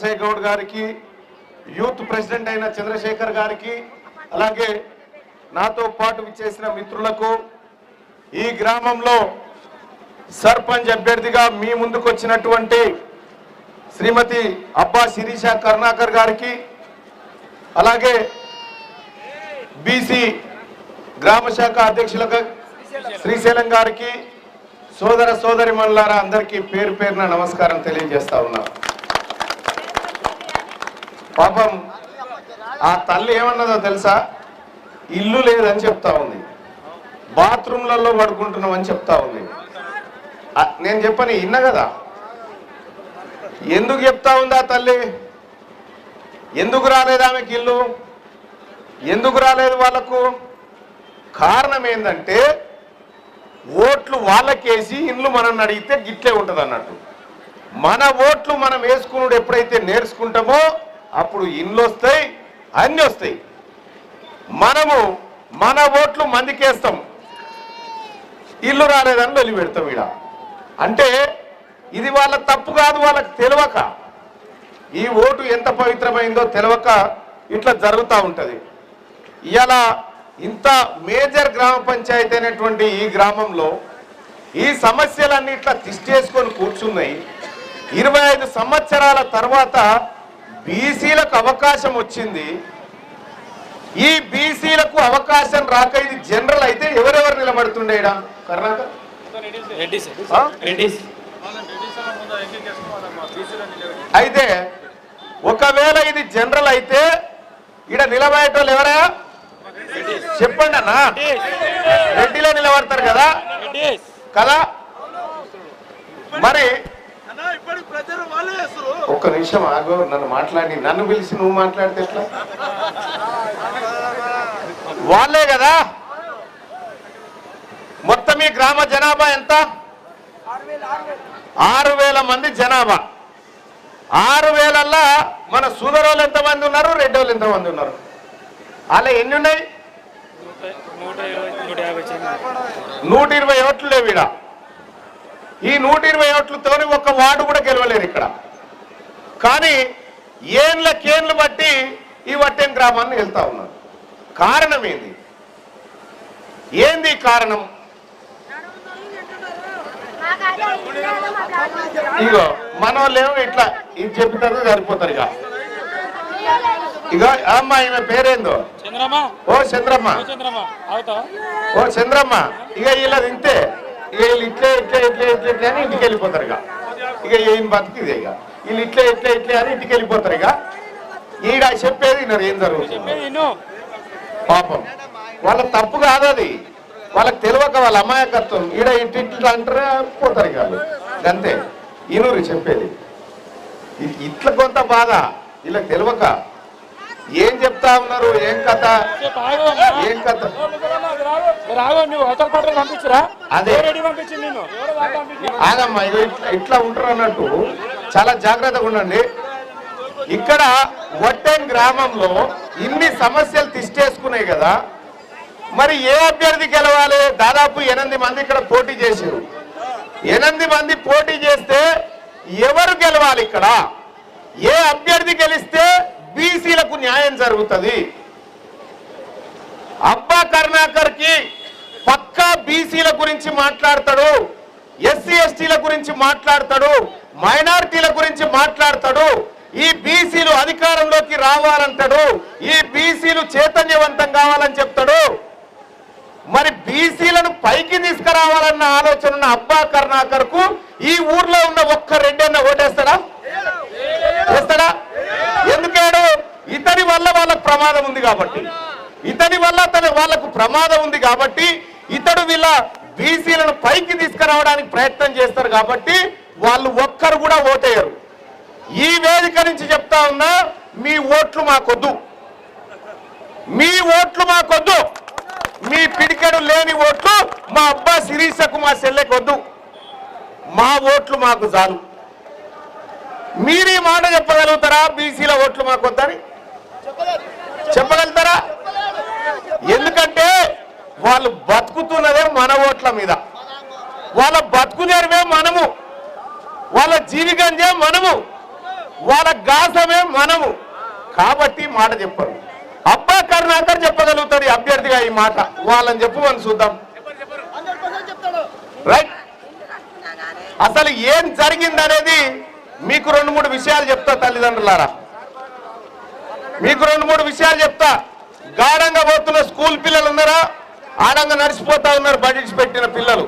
నర్సయ్య గౌడ్ గారికి, youth president అయిన చంద్రశేఖర్ గారికి, అలాగే నాతో పాటు విచ్చేసిన మిత్రులకు, ఈ గ్రామంలో సర్పంచ్ అభ్యర్థిగా మీ ముందుకు వచ్చినటువంటి శ్రీమతి అబ్బా శిరీష కరుణాకర్ గారికి, అలాగే బీసీ గ్రామ శాఖ అధ్యక్షులకు శ్రీశైలం గారికి, సోదర సోదరిమణులారా అందరికీ పేరు పేరున నమస్కారం తెలియజేస్తా ఉన్నా. పాపం ఆ తల్లి ఏమన్నదో తెలుసా? ఇల్లు లేదని చెప్తా ఉంది, బాత్రూమ్లలో పడుకుంటున్నామని చెప్తా ఉంది. నేను చెప్పని ఇన్న కదా, ఎందుకు చెప్తా ఉంది ఆ తల్లి? ఎందుకు రాలేదు ఆమెకి ఇల్లు? ఎందుకు రాలేదు వాళ్ళకు? కారణం ఏంటంటే ఓట్లు వాళ్ళకేసి ఇండ్లు మనం అడిగితే గిట్లే ఉంటుంది అన్నట్టు. మన ఓట్లు మనం వేసుకున్నాడు ఎప్పుడైతే నేర్చుకుంటామో అప్పుడు ఇండ్లు వస్తాయి, అన్నీ వస్తాయి. మనము మన ఓట్లు మందికేస్తాం, ఇల్లు రాలేదని వెళ్ళి పెడతాం. ఈడ అంటే ఇది వాళ్ళ తప్పు కాదు, వాళ్ళకి తెలియక, ఈ ఓటు ఎంత పవిత్రమైందో తెలియక ఇట్లా జరుగుతూ ఉంటుంది. ఇవాళ ఇంత మేజర్ గ్రామ పంచాయతీ అయినటువంటి ఈ గ్రామంలో ఈ సమస్యలన్నీ ఇట్లా తిష్టేసుకొని కూర్చున్నాయి. 25 సంవత్సరాల తర్వాత బీసీలకు అవకాశం వచ్చింది. ఈ బీసీలకు అవకాశం రాక ఇది జనరల్ అయితే ఎవరెవరు నిలబడుతుండే? కర్ణాటక అయితే ఒకవేళ ఇది జనరల్ అయితే ఈడ నిలబడేటోళ్ళు ఎవరా చెప్పండి అన్న? రెడ్డిలో నిలబడతారు కదా కదా. మరి ఒక్క నిమిషం ఆగో, నన్ను మాట్లాడి, నన్ను పిలిచి నువ్వు మాట్లాడితే ఎట్లా? వాళ్ళే కదా. మొత్తం ఈ గ్రామ జనాభా ఎంత? 6,000 మంది జనాభా. 6,000ల్లో మన సూదరోళ్ళు ఎంతమంది ఉన్నారు, రెడ్డోళ్ళు ఎంతమంది ఉన్నారు? అలా ఎన్ని ఉన్నాయి? 120 ఓట్లు లేవు ఈడ. ఈ 120 ఓట్లతో ఒక్క వార్డు కూడా గెలవలేరు ఇక్కడ. కానీ కేన్లు బట్టి ఈ వట్టెం గ్రామాన్ని వెళ్తా ఉన్నారు. కారణం ఏంది కారణం? ఇగో మనోళ్ళేమో ఇట్లా ఇది చెప్తారు, సరిపోతారు. ఇక అమ్మా, ఈమె పేరేందో? ఓ చంద్రమ్మ. ఓ చంద్రమ్మ. ఇక ఇలా తింటే ఇక వీళ్ళు ఇట్లే ఇట్లే ఇట్లే ఇట్లే ఇట్లే అని ఇంటికి వెళ్ళిపోతారు. ఇక ఏం బతికిదే. ఇక వీళ్ళు ఇట్లే ఇట్లే ఇట్లే అని ఇంటికి వెళ్ళిపోతారు. ఇక ఈడ చెప్పేది విన్నారు ఏం జరుగుతుంది. పాపం వాళ్ళ తప్పు కాదు అది, వాళ్ళకి తెలియక వాళ్ళ అమాయకత్వం. ఈడ ఇట్లా అంటారా పోతారు. ఇక అంతే. ఈనూరు చెప్పేది ఇట్లా కొంత బాధ, వీళ్ళకి తెలియక ఏం చెప్తా ఉన్నారు, ఏం కథ, ఏం కథ. అదే ఆగమ్మా, ఇట్లా ఉంటారు అన్నట్టు చాలా జాగ్రత్తగా ఉండండి. ఇక్కడ వట్టెం గ్రామంలో ఇన్ని సమస్యలు తిష్టేసుకున్నాయి కదా, మరి ఏ అభ్యర్థి గెలవాలి? దాదాపు 8 మంది ఇక్కడ పోటీ చేశారు. 8 మంది పోటీ చేస్తే ఎవరు గెలవాలి? ఇక్కడ ఏ అభ్యర్థి గెలిస్తే బీసీలకు న్యాయం జరుగుతుంది? అబ్బా కరుణాకర్ కి పక్కా బీసీల గురించి మాట్లాడతాడు, ఎస్సీ ఎస్టీల గురించి మాట్లాడతాడు, మైనారిటీల గురించి మాట్లాడతాడు, ఈ బీసీలు అధికారంలోకి రావాలంటాడు, ఈ బీసీలు చైతన్యవంతం కావాలని చెప్తాడు. మరి బీసీలను పైకి తీసుకురావాలన్న ఆలోచన ఉన్న అబ్బా కరుణాకర్ కు ఈ ఊర్లో ఉన్న ఒక్క రెడ్డన్న ఓటేస్తాడా? చేస్తాడా? ఎందుకేడు? ఇతని వల్ల వాళ్ళకు ప్రమాదం ఉంది కాబట్టి, ఇతని వల్ల వాళ్ళకు ప్రమాదం ఉంది కాబట్టి ఇతడు వీళ్ళ బీసీలను పైకి తీసుకురావడానికి ప్రయత్నం చేస్తారు కాబట్టి వాళ్ళు ఒక్కరు కూడా ఓటేయరు. ఈ వేదిక నుంచి చెప్తా ఉన్నా, మీ ఓట్లు మాకొద్దు, మీ ఓట్లు మాకొద్దు. మీ పిడికెడు లేని ఓట్లు మా అబ్బా శిరీషకు, మా చెల్లెకు వద్దు. మా ఓట్లు మాకు చాలు. మీరు ఈ మాట చెప్పగలుగుతారా? బీసీల ఓట్లు మాకు వద్దని చెప్పగలుగుతారా? ఎందుకంటే వాళ్ళు బతుకుతున్నదే మన ఓట్ల మీద, వాళ్ళ బతుకు జరివే మనము, వాళ్ళ జీవికంజే మనము, వాళ్ళ గాసమే మనము కాబట్టి మాట చెప్పరు. అబ్బా కరుణాకర్ చెప్పగలుగుతాడు అభ్యర్థిగా ఈ మాట, వాళ్ళని చెప్పమని చూద్దాం. రైట్, అసలు ఏం జరిగిందనేది మీకు 2-3 విషయాలు చెప్తా తల్లిదండ్రులారా, మీకు 2-3 విషయాలు చెప్తా. గాఢంగా పోతున్న స్కూల్ పిల్లలు ఉన్నారా, ఆడంగా నడిచిపోతా ఉన్నారు బడ్జెట్స్ పెట్టిన పిల్లలు.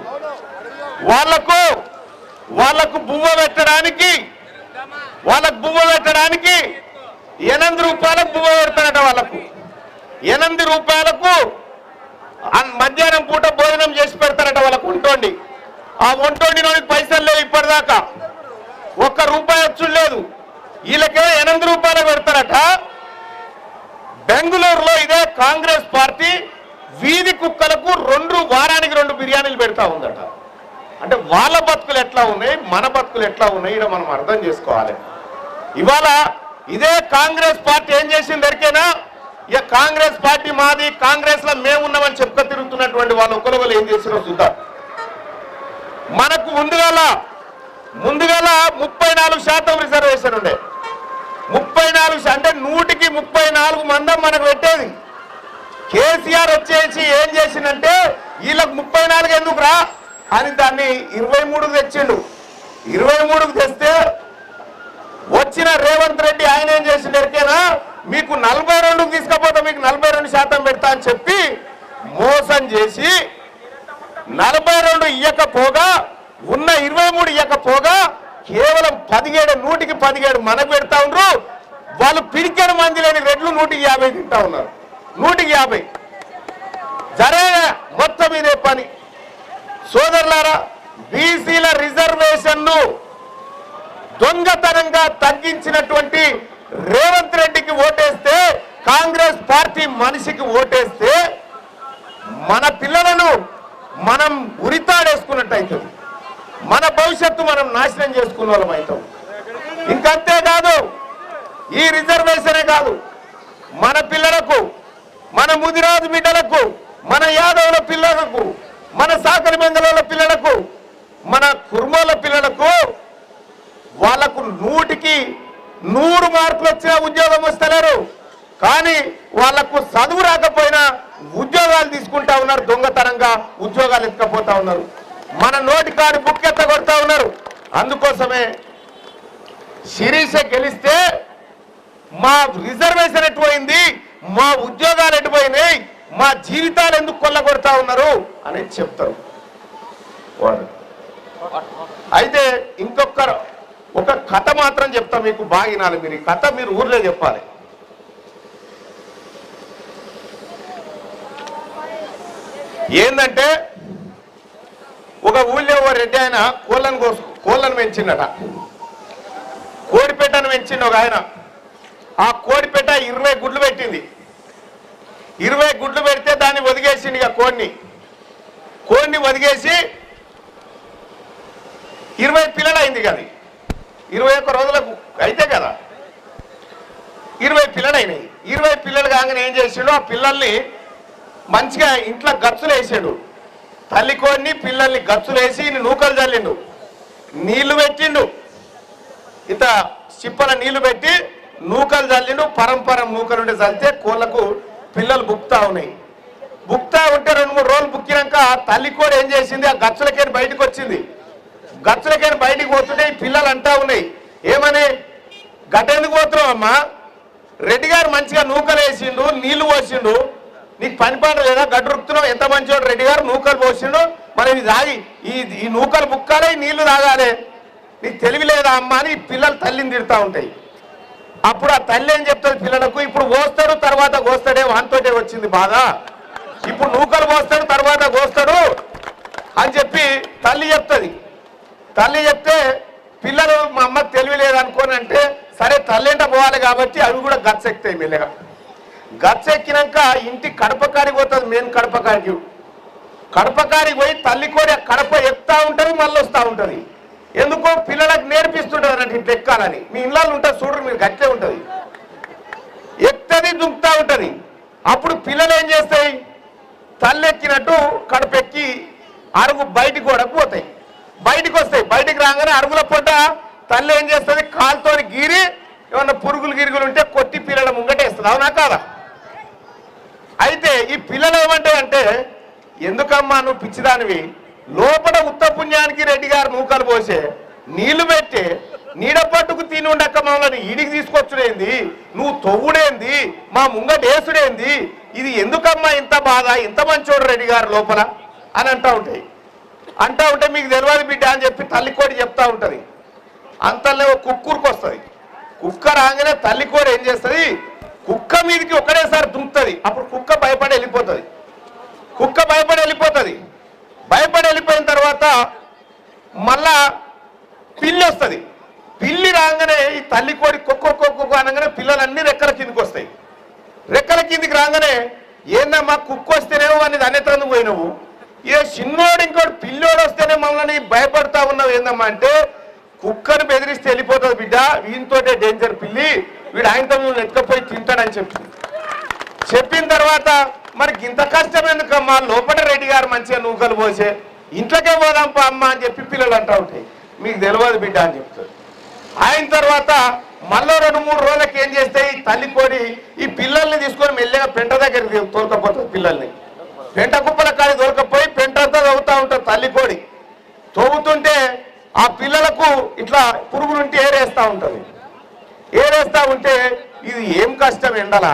వాళ్ళకు బువ్వ పెట్టడానికి 8 రూపాయలకు బువ్వ పెడతారట. వాళ్ళకు 8 రూపాయలకు మధ్యాహ్నం పూట భోజనం చేసి పెడతారట. వాళ్ళకు వంటోండి, ఆ వంటోండినోని పైసలు లేవు ఇప్పటిదాకా, 1 రూపాయి వచ్చుడు లేదు. వీళ్ళకే 8 రూపాయలు పెడతారట. బెంగళూరులో ఇదే కాంగ్రెస్ పార్టీ వీధి కుక్కలకు వారానికి 2 బిర్యానీలు పెడతా ఉందట. అంటే వాళ్ళ బతుకులు ఎట్లా ఉన్నాయి, మన బతుకులు ఎట్లా ఉన్నాయి, ఇక్కడ మనం అర్థం చేసుకోవాలి. ఇవాళ ఇదే కాంగ్రెస్ పార్టీ ఏం చేసింది ఎరికేనా? ఇక కాంగ్రెస్ పార్టీ మాది, కాంగ్రెస్ లో మేము ఉన్నామని చెప్పుక తిరుగుతున్నటువంటి వాళ్ళు ఒకరు ఏం చేసినా చూద్దాం. మనకు ముందుగాల 34% రిజర్వేషన్ ఉండే, 34 అంటే 100కి 34 మందం మనకు పెట్టేది. కేసీఆర్ వచ్చేసి ఏం చేసిందంటే వీళ్ళకు 34 ఎందుకు రా అని దాన్ని 23కు తెచ్చిండు. 23కు తెస్తే వచ్చిన రేవంత్ రెడ్డి ఆయన ఏం చేసిండు ఎరికేనా? మీకు 42కు తీసుకపోతే మీకు 42% పెడతా అని చెప్పి మోసం చేసి 42 ఇయ్యకపోగా ఉన్న 23 ఇయ్యకపోగా కేవలం 100కి 17 మనకు పెడతా ఉన్నారు. వాళ్ళు పిడికెడు మంది లేని రెడ్లు 150 తింటా ఉన్నారు. 150 జరేగా మొత్తం ఇదే పని. సోదరులారా, బీసీల రిజర్వేషన్ ను దొంగతనంగా తగ్గించినటువంటి రేవంత్ రెడ్డికి ఓటేస్తే, కాంగ్రెస్ పార్టీ మనిషికి ఓటేస్తే మన పిల్లలను మనం ఉరితాడేసుకున్నట్టు అవుతుంది, మన భవిష్యత్తు మనం నాశనం చేసుకున్న వాళ్ళం అవుతాం. ఇంకంతే కాదు, ఈ రిజర్వేషనే కాదు, మన పిల్లలకు, మన ముదిరాజు బిడ్డలకు, మన యాదవుల పిల్లలకు, మన సాకలి మంగళ పిల్లలకు, మన కుర్మోల పిల్లలకు వాళ్ళకు 100కి 100 మార్కులు వచ్చినా ఉద్యోగం వస్తలేరు. కానీ వాళ్లకు చదువు రాకపోయినా ఉద్యోగాలు తీసుకుంటా ఉన్నారు, దొంగతనంగా ఉద్యోగాలు ఎత్తుకపోతా ఉన్నారు, మన నోటి కాడి బుక్ ఎత్త కొడతా ఉన్నారు. అందుకోసమే శిరీష గెలిస్తే మా రిజర్వేషన్ ఎటుపోయింది, మా ఉద్యోగాలు ఎటుపోయినాయి, మా జీవితాలు ఎందుకు కొల్లగొడతా ఉన్నారు అనేది చెప్తారు. అయితే ఒక కథ మాత్రం చెప్తా మీకు, బాగా వినాలి మీరు. ఈ కథ మీరు ఊర్లో చెప్పాలి. ఏంటంటే ఒక ఊళ్ళో ఓ రెడ్డి ఆయన కోళ్ళను పెంచిండట, కోడిపెట్టను పెంచిండు ఒక ఆయన. ఆ కోడిపెట్ట 20 గుడ్లు పెట్టింది. 20 గుడ్లు పెడితే దాన్ని ఒదిగేసిండు. ఇక కోడిని ఒదిగేసి 20 పిల్లలు అయింది కదా, 21 రోజులకు అయితే కదా 20 పిల్లలు అయినాయి. 20 పిల్లలు కాగానే ఏం చేసిండు, ఆ పిల్లల్ని మంచిగా ఇంట్లో గచ్చులు వేసాడు. తల్లి కోడిని పిల్లల్ని గచ్చులు వేసి నూకలు చల్లిండు, నీళ్లు పెట్టిండు, ఇంత చిప్పల నీళ్లు పెట్టి నూకలు చల్లిండు. పరంపరం నూకలుంటే చల్లితే కోళ్ళకు పిల్లలు బుక్తా ఉన్నాయి. బుక్తా ఉంటే 2-3 రోజులు బుక్కినాక తల్లి కోడి ఏం చేసింది, ఆ గచ్చులకేని బయటకు వచ్చింది. గచ్చులకేని బయటికి పోతుంటే ఈ పిల్లలు అంటా ఉన్నాయి, ఏమని గట్టెందుకు పోతున్నావు అమ్మా, రెడ్డి గారు మంచిగా నూకలు వేసిండు, నీళ్లు పోసిండు, నీకు పని పాట లేదా, గడ్డు రుక్కుతున్నావు, ఎంత మంచివాడు రెడ్డి గారు, నూకలు పోసిండు, మరి ఇది తాగి ఈ నూకలు బుక్కాలి, నీళ్లు తాగాలి, నీకు తెలివి లేదా అమ్మా అని పిల్లలు తల్లిని తిడతా ఉంటాయి. అప్పుడు ఆ తల్లి ఏం చెప్తుంది పిల్లలకు, ఇప్పుడు పోస్తాడు తర్వాత కోస్తాడే, వానితోటే వచ్చింది బాధ, ఇప్పుడు నూకలు పోస్తాడు తర్వాత కోస్తాడు అని చెప్పి తల్లి చెప్తుంది. తల్లి చెప్తే పిల్లలు మా అమ్మకు తెలివి లేదనుకోని అంటే, సరే తల్లింట పోవాలి కాబట్టి అవి కూడా గచ్చెక్కుతాయి. మెల్లగా గచ్చెక్కినాక ఇంటి కడపకాడికి పోతుంది, మెయిన్ కడపకాడికి పోయి తల్లి కోడి కడప ఎక్కుతా ఉంటుంది, మళ్ళీ వస్తూ ఉంటుంది. ఎందుకో పిల్లలకు నేర్పిస్తుంటుంది అన్నట్టు ఇట్లా ఎక్కాలని. మీ ఇళ్ళల్లో ఉంటుంది చూడరు మీరు, గట్లే ఉంటుంది, ఎక్కితే దుంకుతూ ఉంటుంది. అప్పుడు పిల్లలు ఏం చేస్తాయి, తల్లి ఎక్కినట్టు కడపెక్కి అరుగు బయటికి కూడా పోతాయి, బయటికి వస్తాయి. బయటికి రాగానే అరుగుల పూట తల్లి ఏం చేస్తుంది, కాలుతో గీరి ఏమన్నా పురుగులు గిరుగులు ఉంటే కొట్టి పిల్లల ముంగటేస్తుంది, అవునా కాదా? అయితే ఈ పిల్లలు ఏమంటారంటే, ఎందుకమ్మా నువ్వు పిచ్చిదానివి, లోపల ఉత్తపుణ్యానికి రెడ్డి గారు నూకలు పోసే నీళ్లు పెట్టి నీడపట్టుకు తిని ఉండక్క మమ్మల్ని ఈడికి తీసుకొచ్చుడేంది, నువ్వు తొవ్వుడేంది, మా ముంగటేసుడేంది, ఇది ఎందుకమ్మా ఇంత బాధ, ఇంత మంచోడు రెడ్డి గారు లోపల అని అంటూ ఉంటే మీకు తెలియదు బిడ్డ అని చెప్పి తల్లికోడి చెప్తా ఉంటుంది. అంతలో కుక్కూరుకు వస్తుంది. కుక్క రాగానే తల్లికోడి ఏం చేస్తుంది, కుక్క మీదకి ఒకటేసారి దుంకుతుంది. అప్పుడు కుక్క భయపడి వెళ్ళిపోతుంది. భయపడి వెళ్ళిపోయిన తర్వాత మళ్ళా పిల్లి వస్తుంది. పిల్లి రాగానే ఈ తల్లికోడి కుక్క అనగానే పిల్లలన్నీ రెక్కల కిందికి వస్తాయి. రెక్కల కిందికి రాగానే ఏందమ్మా కుక్క వస్తేనేమో అని అన్నితందుకు పోయినావు, ఏ చిన్నోడు ఇంకోటి పిల్లోడు వస్తేనే మమ్మల్ని భయపడతా ఉన్నావు ఏందమ్మా అంటే, కుక్కను బెదిరిస్తే వెళ్ళిపోతుంది బిడ్డ, వీనితోటే డేంజర్ పిల్లి, వీడు ఆయనతో నువ్వు ఎత్తుకపోయి తింటాడని చెప్పిన తర్వాత మరి ఇంత కష్టం ఎందుకమ్మా, లోపల రెడ్డి గారు మంచిగా నూకలు పోసే ఇంట్లోకే పోదాంపా అమ్మ అని చెప్పి పిల్లలు అంటూ ఉంటాయి. మీకు తెలియదు బిడ్డ అని చెప్తారు. ఆయన తర్వాత మళ్ళీ 2-3 రోజులకి ఏం చేస్తాయి, తల్లికోడి ఈ పిల్లల్ని తీసుకొని మెల్లగా పెంట దగ్గరికి తోలుకపోతుంది. పిల్లల్ని పెంట కుప్పల కాడి దొరకపోయి పెంటంతా తవ్వుతూ ఉంటుంది. తల్లికోడి తవ్వుతుంటే ఆ పిల్లలకు ఇట్లా పురుగులుంటే ఏరేస్తూ ఉంటుంది. ఏరేస్తూ ఉంటే ఇది ఏం కష్టం ఎండల,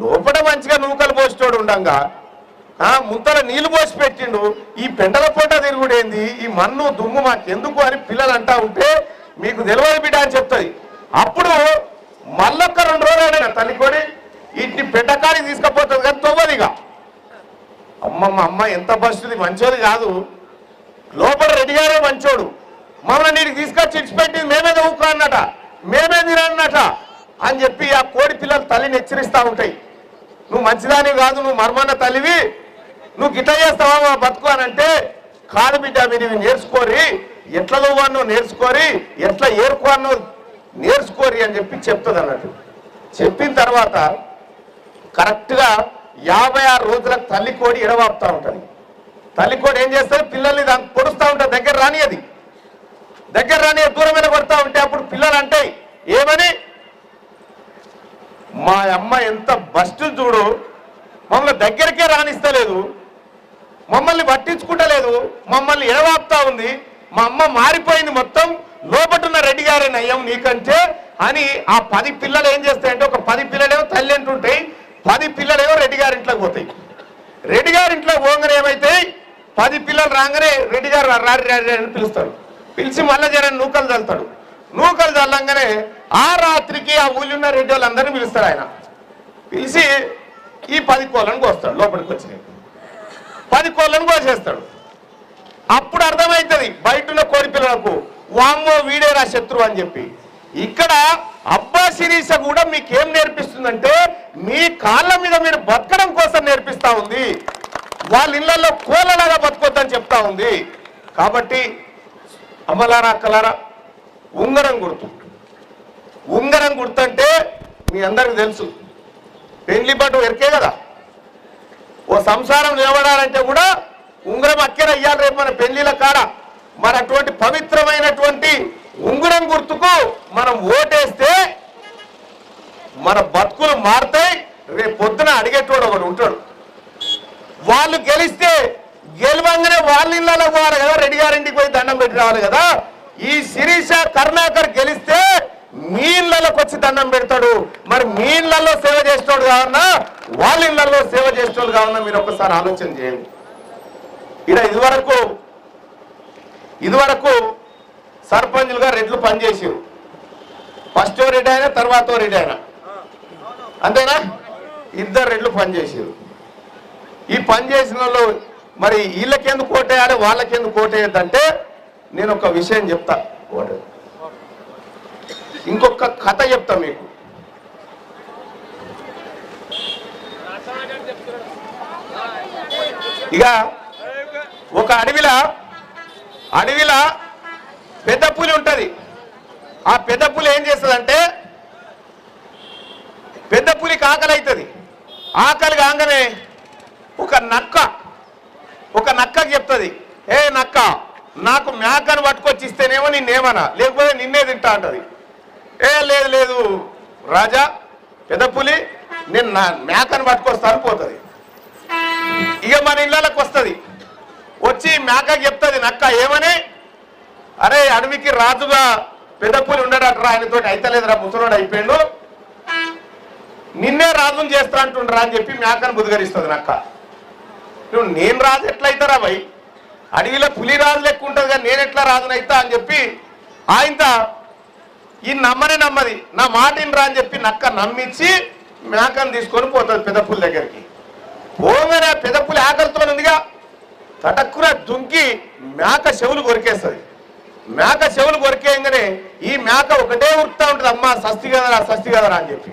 లోపల మంచిగా నూకలు పోసేటోడు ఉండంగా ముంతల నీళ్లు పోసి పెట్టిండు, ఈ పెంటల పొట్ట తిరుగుడేంది, ఈ మన్ను దుమ్ము మాకెందుకు అని పిల్లలు అంటా ఉంటే మీకు తెలియదు బిడ్డ అని చెప్తుంది. అప్పుడు మళ్ళొక్క 2 రోజులు తల్లికోడి వీటిని పెంటకాడికి తీసుకుపోతుంది, కానీ తవ్వదిగా. అమ్మ ఎంత బస్సుది, మంచోది కాదు, లోపల రెడ్డి గారే మంచోడు, మమ్మల్ని నీటికి తీసుకొచ్చి ఇచ్చిపెట్టింది మేమే తవ్వుకో అన్నట, మేమే తినన్నట అని చెప్పి ఆ కోడి పిల్లలు తల్లిని హెచ్చరిస్తూ ఉంటాయి. నువ్వు మంచిదానివి కాదు, నువ్వు మర్మన్న తల్లివి, నువ్వు గిట్ట చేస్తావా మా బతుకు అని అంటే, కాదు బిడ్డ మీరు ఇవి నేర్చుకోరి, ఎట్లా నువ్వన్నో నేర్చుకోరి, ఎట్లా ఏరుకోన్నో నేర్చుకోరి అని చెప్పి చెప్తుంది అన్నట్టు. చెప్పిన తర్వాత కరెక్ట్గా 56 రోజులకు తల్లికోడి ఎడవాపుతూ ఉంటుంది. తల్లికోడి ఏం చేస్తుంది, పిల్లల్ని దాన్ని పొడుస్తూ ఉంటుంది, దగ్గర రాని దూరం మీద కొడతా ఉంటే అప్పుడు పిల్లలు అంటాయి ఏమని, మా అమ్మ ఎంత బస్టు చూడు, మమ్మల్ని దగ్గరికే రాణిస్తలేదు, మమ్మల్ని పట్టించుకుంటలేదు, మమ్మల్ని ఎడవాపుతా ఉంది, మా అమ్మ మారిపోయింది, మొత్తం లోపటున్న రెడ్డి గారి నయ్యం నీకంటే అని ఆ 10 పిల్లలు ఏం చేస్తాయంటే, ఒక 10 పిల్లలేమో తల్లి అంటుంటాయి, 10 పిల్లలేమో రెడ్డి గారి ఇంట్లోకి పోతాయి. రెడ్డి గారి ఇంట్లో పోగానే ఏమైతాయి, 10 పిల్లలు రాగానే రెడ్డి గారు రారి అని పిలుస్తాడు. పిలిచి మళ్ళీ జరని నూకలు చల్లుతాడు. నూకలు చల్లంగానే ఆ రాత్రికి ఆ ఊళ్ళో ఉన్న రెడ్డి వాళ్ళందరినీ పిలుస్తాడు. ఆయన పిలిచి ఈ 10 కోళ్ళను కోస్తాడు. లోపలికి వచ్చి 10 కోళ్ళను కోసేస్తాడు. అప్పుడు అర్థమవుతుంది బయట ఉన్న కోడి పిల్లలకు, వామ్మో వీడేరా శత్రువు అని చెప్పి. ఇక్కడ అబ్బా శిరీష కూడా మీకేం నేర్పిస్తుందంటే, మీ కాళ్ళ మీద మీరు బతకడం కోసం నేర్పిస్తా ఉంది, వాళ్ళ ఇళ్లలో కోళ్ళలాగా బతకొద్దని చెప్తా ఉంది. కాబట్టి అమ్మలారా అక్కలారా, ఉంగరం గుర్తంటే మీ అందరికి తెలుసు, పెళ్లి పట్టు ఎరికే కదా. ఓ సంసారం నిలబడాలంటే కూడా ఉంగరం అక్కెర అయ్యాలి రేపు మన పెళ్లిల కాడ. మరి అటువంటి పవిత్రమైనటువంటి ఉంగరం గుర్తుకు మనం ఓటేస్తే మన బతుకులు మారుతాయి. రేపు పొద్దున అడిగేటోడు ఒకడు ఉంటాడు, వాళ్ళు గెలిస్తే గెలవంగానే వాళ్ళ ఇళ్ళలో పోవాలి కదా, రెడ్డి గారింటికి పోయి దండం పెట్టి రావాలి కదా. ఈ శిరీష కరుణాకర్ గెలిస్తే మీ ఇళ్లలోకి వచ్చి దండం పెడతాడు. మరి మీ ఇళ్లలో సేవ చేసేటోడు కావన్నా, వాళ్ళ ఇళ్లలో సేవ చేసేటోడు కావన్నా, మీరు ఒకసారి ఆలోచన చేయండి. ఇక్కడ ఇదివరకు సర్పంచులుగా రెడ్లు పనిచేసారు. ఫస్ట్ రెడ్డి అయినా తర్వాత రెడ్డి అయినా, అంతేనా? 2 రెడ్లు పనిచేసారు. ఈ పనిచేసిన వాళ్ళు మరి వీళ్ళకెందుకు ఓటేయాలి వాళ్ళకెందుకు ఓటేయద్దంటే, నేను ఒక విషయం చెప్తా, ఇంకొక కథ చెప్తా మీకు. ఇక ఒక అడవిలో పెద్ద పులి ఉంటుంది. ఆ పెద్ద పులి ఏం చేస్తుందంటే, పెద్ద పులికి ఆకలి అవుతుంది. ఆకలి కాగానే ఒక నక్కకి చెప్తుంది, ఏ నక్క, నాకు మేకను పట్టుకొచ్చి ఇస్తేనేమో నిన్నేమన్నా, లేకపోతే నిన్నే తింటా అంటది. లేదు లేదు రాజా పెద్ద పులి నేను నా మేకను పట్టుకొస్తాను పోతుంది. ఇక మన ఇళ్ళకి వస్తుంది, వచ్చి మేకకి చెప్తుంది నక్క ఏమని, అరే అడవికి రాజుగా పెద్ద పులి ఉండడట్రా, ఆయనతోటి అయితలేదురా, ముసలోడు అయిపోయాడు, నిన్నే రాజుని చేస్తా అంటుండ్రా అని చెప్పి మేకను బుద్ధిగరిస్తుంది నక్క. నువ్వు నేను రాజు ఎట్లయితారా భయ్, అడవిలో పులి రాజు లెక్క ఉంటుంది కానీ నేను ఎట్లా రాజునైతా అని చెప్పి ఆయన ఈ నమ్మది, నా మాటిని రా అని చెప్పి నక్క నమ్మించి మేకను తీసుకొని పోతుంది పెద్ద పులి దగ్గరికి. పోగానే పెద్ద పులి ఆకలితో ఉందిగా, తటక్కున దుంకి మేక చెవులు కొరికేస్తుంది. మేక చెవులు కొరికేయంగానే ఈ మేక ఒకటే ఉరుకుతా ఉంటుంది, అమ్మ సస్తి కదరా అని చెప్పి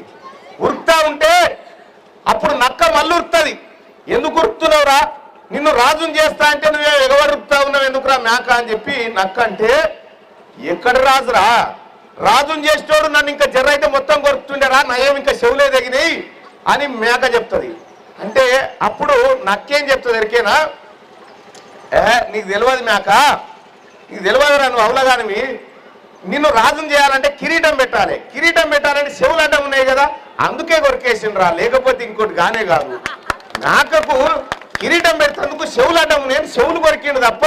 ఉరుకుతా ఉంటే అప్పుడు నక్క మళ్ళీ ఉరుకుతుంది. ఎందుకు ఉరుకుతున్నావురా, నిన్ను రాజుని చేస్తా అంటే నువ్వే ఎగవరు ఉరుకుతా ఉన్నావు ఎందుకురా మేక అని చెప్పి నక్క అంటే, ఎక్కడ రాజురా, రాజుని చేసేటోడు నన్ను ఇంకా జర్ర అయితే మొత్తం కొరుకుతుండేరా, నయం ఇంకా చెవులే తగినాయి అని మేక చెప్తుంది. అంటే అప్పుడు నక్కేం చెప్తుంది ఎరికేనా, నీకు తెలియదు మేక, నీకు తెలియదురా నువ్వు అవలగానివి, నిన్ను రాజుని చేయాలంటే కిరీటం పెట్టాలంటే చెవులు అడ్డం ఉన్నాయి కదా, అందుకే కొరికేసిండ్రా, లేకపోతే ఇంకోటి గానే కాదు. మేకకు కిరీటం పెట్టేందుకు చెవులు అడ్డం ఉన్నాయని చెవులు కొరికిండు తప్ప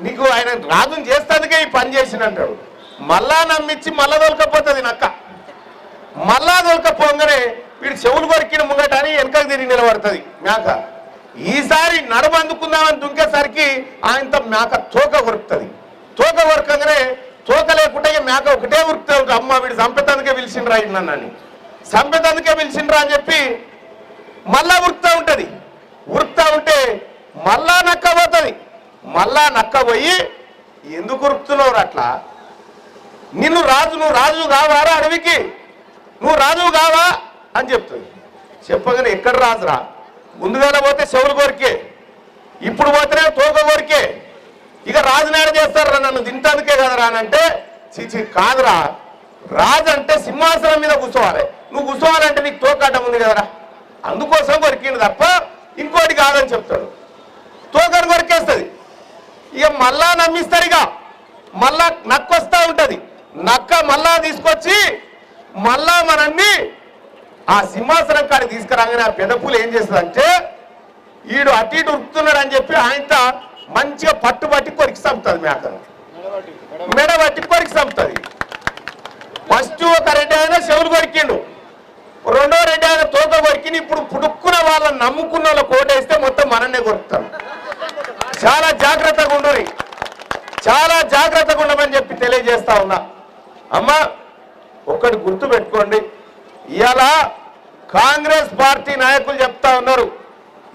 నీకు ఆయన రాజుని చేస్తేందుకే ఈ పని చేసిందంటాడు. మళ్ళా నమ్మించి మళ్ళా దొరకపోతుంది నక్క. మళ్ళా దొరకపోగానే వీడు చెవులు కొరికిన ముంగట అని వెనకకు తిరిగి నిలబడుతుంది మేక. ఈసారి నడుము అందుకుందామని దుంకేసరికి ఆయనతో మేక తోక కొరుకుతుంది. తోక కొరకంగానే తోక లేకుంటే మేక ఒకటే ఉరుకుతా ఉంటుంది, అమ్మ వీడు చంపేతందుకే పిలిచిండ్రా నన్ను, చంపేతందుకే పిలిచిండ్రా అని చెప్పి మళ్ళా ఉరుకుతా ఉంటుంది. ఉరుకుతా ఉంటే మళ్ళా నక్క పోతుంది. మళ్ళా నక్క పోయి ఎందుకు ఉరుకుతున్నావు అట్లా, నువ్వు రాజు కావారా అడవికి, నువ్వు రాజు కావా అని చెప్తుంది. చెప్పగానే ఎక్కడ రాజురా, ముందుగానే పోతే చెవులు కొరికే, ఇప్పుడు పోతేనే తోక కొరికే, ఇక రాజునాడు చేస్తారా నన్ను తింటానికే కదరా అని అంటే, చిచి కాదురా, రాజు అంటే సింహాసనం మీద కూర్చోవాలి, నువ్వు కూర్చోవాలంటే నీకు తోకాటం ఉంది కదరా, అందుకోసం కొరికింది తప్ప ఇంకోటి కాదని చెప్తాడు. తోకను కొరికేస్తుంది. ఇక మళ్ళా నమ్మిస్తారు, ఇక మళ్ళా నక్క వస్తూ ఉంటుంది. నక్క మళ్ళా తీసుకొచ్చి మళ్ళా మనల్ని ఆ సింహాసనం కాడికి తీసుకురాగానే ఆ పెద్ద పులి ఏం చేస్తుందంటే, ఈడు అటు ఇటు ఉరుకుతున్నాడు అని చెప్పి ఆయనతో మంచిగా పట్టుబట్టి కొరికి చంపుతుంది మేకను, మెడబట్టి కొరికి చంపుతుంది. ఫస్ట్ ఒక రెడ్డి ఆయన చెవులు కొరికిండు, రెండో రెడ్డి ఆయన తోక కొరికింది. ఇప్పుడు పుడుక్కున్న వాళ్ళని నమ్ముకున్న వాళ్ళ కోటేస్తే మొత్తం మనన్నే కొరుకుతారు. చాలా జాగ్రత్తగా ఉండు, చాలా జాగ్రత్తగా ఉండమని చెప్పి తెలియజేస్తా ఉన్నా. అమ్మా ఒక్కటి గుర్తు పెట్టుకోండి, ఇవాళ కాంగ్రెస్ పార్టీ నాయకులు చెప్తా ఉన్నారు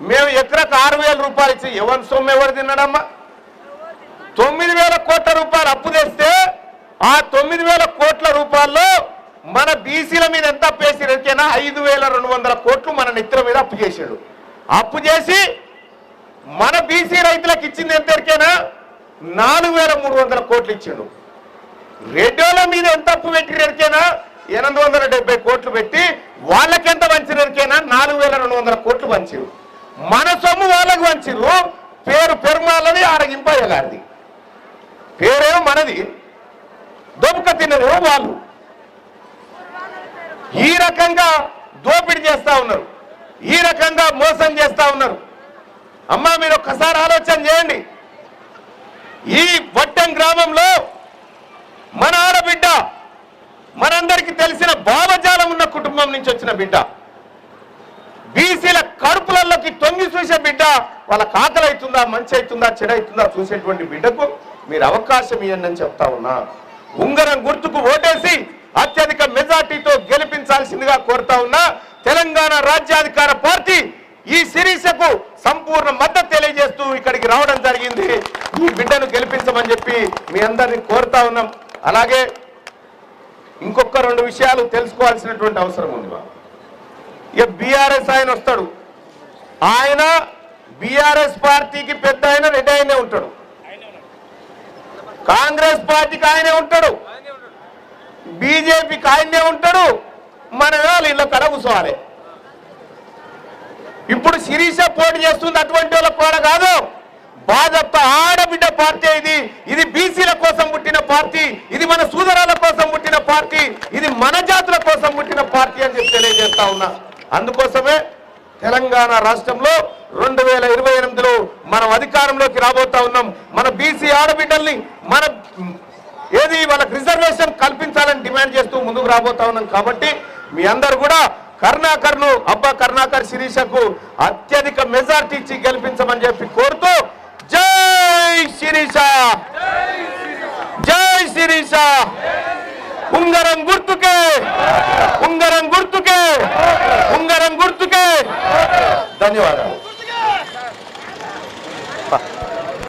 మేము ఎకరకు 6,000 రూపాయలు ఇచ్చి, ఎవరి సొమ్ము ఎవరు తిన్నాడమ్మా, 9,000 కోట్ల రూపాయలు అప్పు తెస్తే ఆ 9,000 కోట్ల రూపాయల్లో మన బీసీల మీద ఎంత అప్పు చేసినా 5,200 కోట్లు మన నెత్తుల మీద అప్పు చేశాడు. అప్పు చేసి మన బీసీ రైతులకు ఇచ్చింది ఎంత ఎరికేనా, 4,300 కోట్లు ఇచ్చాడు. రెడ్డోల మీద ఎంత అప్పు పెట్టినరికేనా, 870 కోట్లు పెట్టి వాళ్ళకెంత పంచినరికేనా, 4,200 కోట్లు పంచారు. మన సొమ్ము వాళ్ళకు పంచారు. పేరు పెరుమాలని ఆరగింపయ్య గారిది, పేరేమో మనది, దొబక తిన్నదేమో వాళ్ళు. ఈ రకంగా దోపిడీ చేస్తా ఉన్నారు, ఈ రకంగా మోసం చేస్తా ఉన్నారు. అమ్మా మీరు ఒక్కసారి ఆలోచన చేయండి. ఈ వట్టం గ్రామంలో మన ఆడబిడ్డ, మనందరికీ తెలిసిన భావజాలం ఉన్న కుటుంబం నుంచి వచ్చిన బిడ్డ, బీసీల కడుపులలోకి తొంగి చూసే బిడ్డ, వాళ్ళ ఆకలి అవుతుందా, మంచి అవుతుందా, చెడవుతుందా చూసేటువంటి బిడ్డకు మీరు అవకాశం ఇవ్వండి అని చెప్తా ఉన్నా. ఉంగరం గుర్తుకు ఓటేసి అత్యధిక మెజార్టీతో గెలిపించాల్సిందిగా కోరుతా ఉన్నా. తెలంగాణ రాజ్యాధికార పార్టీ ఈ శిరీషకు సంపూర్ణ మద్దతు తెలియజేస్తూ ఇక్కడికి రావడం జరిగింది. ఈ బిడ్డను గెలిపించమని చెప్పి మీ అందరినీ కోరుతా ఉన్నాం. అలాగే ఇంకొక 2 విషయాలు తెలుసుకోవాల్సినటువంటి అవసరం ఉంది. ఇక బీఆర్ఎస్ ఆయన వస్తాడు, ఆయన బీఆర్ఎస్ పార్టీకి పెద్ద ఆయన రెడ్డి ఆయనే ఉంటాడు, కాంగ్రెస్ పార్టీకి ఆయనే ఉంటాడు, బీజేపీకి ఆయనే ఉంటాడు, మన వాళ్ళు ఇళ్ళ కడ కూర్చోవాలి. ఇప్పుడు శిరీష పోటీ చేస్తుంది, అటువంటి వాళ్ళ కూడా కాదు, భాజపా ఆడబిడ్డ పార్టీ ఇది బీసీల కోసం పుట్టిన పార్టీ, ఇది మన సోదరుల కోసం పుట్టిన పార్టీ, ఇది మన జాతుల కోసం పుట్టిన పార్టీ అని చెప్పి తెలియజేస్తా ఉన్నా. అందుకోసమే తెలంగాణ రాష్ట్రంలో 2028లో మనం అధికారంలోకి రాబోతా ఉన్నాం. మన బీసీ ఆడబిడ్డల్ని వాళ్ళకి రిజర్వేషన్ కల్పించాలని డిమాండ్ చేస్తూ ముందుకు రాబోతా ఉన్నాం. కాబట్టి మీ అందరు కూడా కరుణాకర్ శిరీషకు అత్యధిక మెజార్టీ ఇచ్చి గెలిపించమని చెప్పి కోరుతూ జై శిరీష, జై శిరీష, ఉంగరం గుర్తుకే, ఉంగరం గుర్తుకే, ఉంగరం గుర్తుకే. ధన్యవాదాలు.